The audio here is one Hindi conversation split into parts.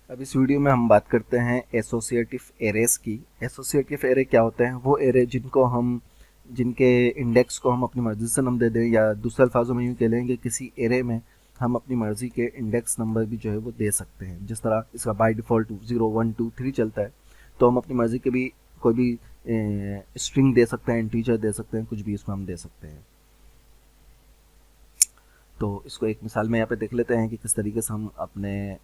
अब इस वीडियो में हम बात करते हैं एसोसिएटिव एरेस की। एसोसिएटिव एरे क्या होते हैं? वो एरे जिनके इंडेक्स को हम अपनी मर्ज़ी से नंबर दे दें, या दूसरे अल्फाजों में यूँ कह लें कि किसी एरे में हम अपनी मर्ज़ी के इंडेक्स नंबर भी जो है वो दे सकते हैं। जिस तरह इसका बाय डिफ़ॉल्ट 0 1 2 3 चलता है, तो हम अपनी मर्ज़ी के भी कोई भी स्ट्रिंग दे सकते हैं, इंटीजर दे सकते हैं, कुछ भी इसमें हम दे सकते हैं। तो इसको एक मिसाल में यहाँ पे देख लेते हैं कि किस तरीके से हम अपने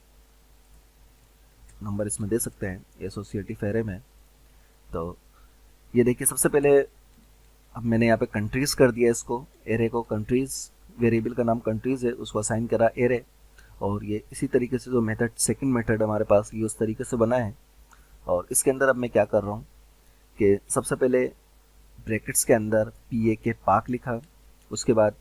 नंबर इसमें दे सकते हैं एसोसिएटिव एरे में। तो ये देखिए, सबसे पहले अब मैंने यहाँ पे कंट्रीज़ कर दिया इसको, एरे को कंट्रीज़, वेरिएबल का नाम कंट्रीज़ है, उसको असाइन करा एरे। और ये इसी तरीके से जो मेथड, सेकंड मेथड हमारे पास, ये उस तरीके से बना है। और इसके अंदर अब मैं क्या कर रहा हूँ कि सबसे पहले ब्रैकेट्स के अंदर पी ए के पाक लिखा, उसके बाद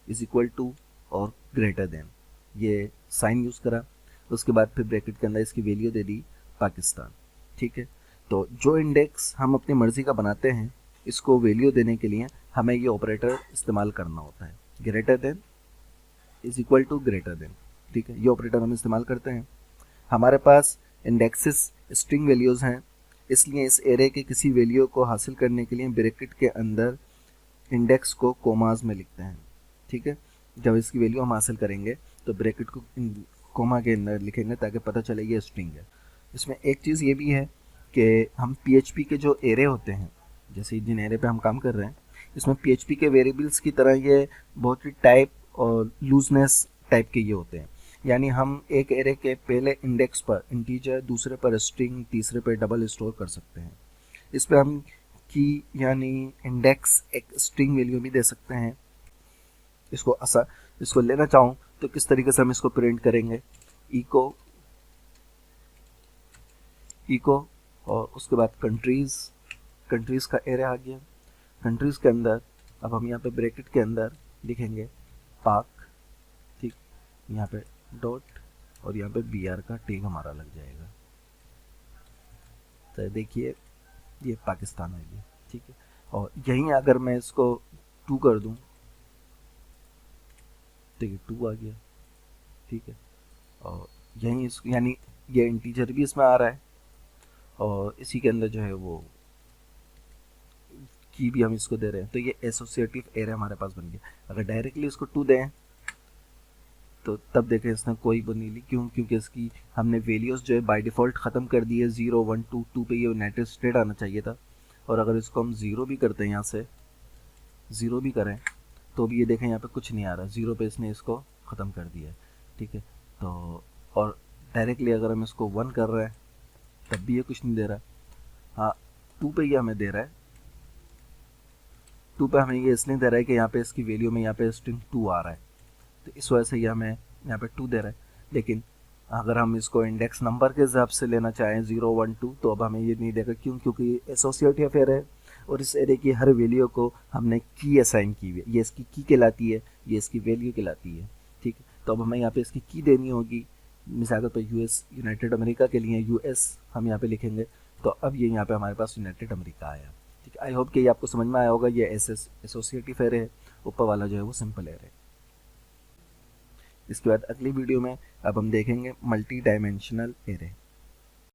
इज इक्वल टू और ग्रेटर देन, ये साइन यूज़ करा। उसके बाद फिर ब्रैकेट के अंदर इसकी वैल्यू दे दी पाकिस्तान। ठीक है, तो जो इंडेक्स हम अपनी मर्ज़ी का बनाते हैं, इसको वैल्यू देने के लिए हमें ये ऑपरेटर इस्तेमाल करना होता है, greater than, is equal to, greater than. ठीक है, ये ऑपरेटर हम इस्तेमाल करते हैं। हमारे पास इंडेक्सेस स्ट्रिंग वैल्यूज़ हैं, इसलिए इस एरे के किसी वैल्यू को हासिल करने के लिए ब्रैकेट के अंदर इंडेक्स को कोमास में लिखते हैं। ठीक है, जब इसकी वैल्यू हम हासिल करेंगे तो ब्रैकेट को कोमा के अंदर लिखेंगे ताकि पता चले ये स्ट्रिंग है। इसमें एक चीज़ ये भी है कि हम पीएचपी के जो एरे होते हैं, जैसे जिन एरे पे हम काम कर रहे हैं, इसमें पीएचपी के वेरिएबल्स की तरह ये बहुत ही टाइप और लूजनेस टाइप के ये होते हैं। यानी हम एक एरे के पहले इंडेक्स पर इंटीजर, दूसरे पर स्ट्रिंग, तीसरे पर डबल स्टोर कर सकते हैं। इस पर हम की यानी इंडेक्स एक स्ट्रिंग वैल्यू भी दे सकते हैं। इसको लेना चाहूँ तो किस तरीके से हम इसको प्रिंट करेंगे, इको और उसके बाद कंट्रीज़ का एरे आ गया। कंट्रीज़ के अंदर अब हम यहाँ पे ब्रैकेट के अंदर लिखेंगे पाक। ठीक, यहाँ पे डॉट और यहाँ पे बी आर का टैग हमारा लग जाएगा। तो देखिए ये पाकिस्तान आ गया। ठीक है, और यहीं अगर मैं इसको 2 कर दूँ तो ये 2 आ गया। ठीक है, और यहीं इस यानी ये इंटीजर भी इसमें आ रहा है, और इसी के अंदर जो है वो की भी हम इसको दे रहे हैं। तो ये एसोसिएटिव एरे हमारे पास बन गया। अगर डायरेक्टली इसको 2 दें तो तब देखें इसने कोई बनी ली, क्यों? क्योंकि इसकी हमने वैल्यूज़ जो है बाय डिफ़ॉल्ट ख़त्म कर दी है। 0 1 2 2 पे ये यूनाइटेड स्टेट आना चाहिए था, और अगर इसको हम 0 भी करते हैं, यहाँ से 0 भी करें तो भी ये देखें यहाँ पे कुछ नहीं आ रहा, 0 पे इसने इसको ख़त्म कर दिया है। ठीक है, तो और डायरेक्टली अगर हम इसको 1 कर रहे हैं तब भी ये कुछ नहीं दे रहा। हाँ, 2 पे ये हमें दे रहा है। 2 पे हमें ये इसलिए दे रहा है कि यहाँ पे इसकी वैल्यू में यहाँ पे स्ट्रिंग 2 आ रहा है, तो इस वजह से ये हमें यहाँ पे 2 दे रहा है। लेकिन अगर हम इसको इंडेक्स नंबर के हिसाब से लेना चाहें 0 1 2, तो अब हमें ये नहीं देगा। क्यों? क्योंकि एसोसिएटिव एरे है, और इस एरे की हर वैल्यू को हमने की असाइन की हुई है। ये इसकी की कहलाती है, ये इसकी वैल्यू कहलाती है। ठीक है, तो अब हमें यहाँ पे इसकी की देनी होगी। मिसाल के तौर पर यूएस, यूनाइटेड अमेरिका के लिए यूएस हम यहाँ पे लिखेंगे, तो अब ये यहाँ पे हमारे पास यूनाइटेड अमेरिका आया। ठीक है, आई होप कि ये आपको समझ में आया होगा। ये एसोसिएटिव एरे है, ऊपर वाला जो है वो सिंपल एरे है। इसके बाद अगली वीडियो में अब हम देखेंगे मल्टी डायमेंशनल एरे।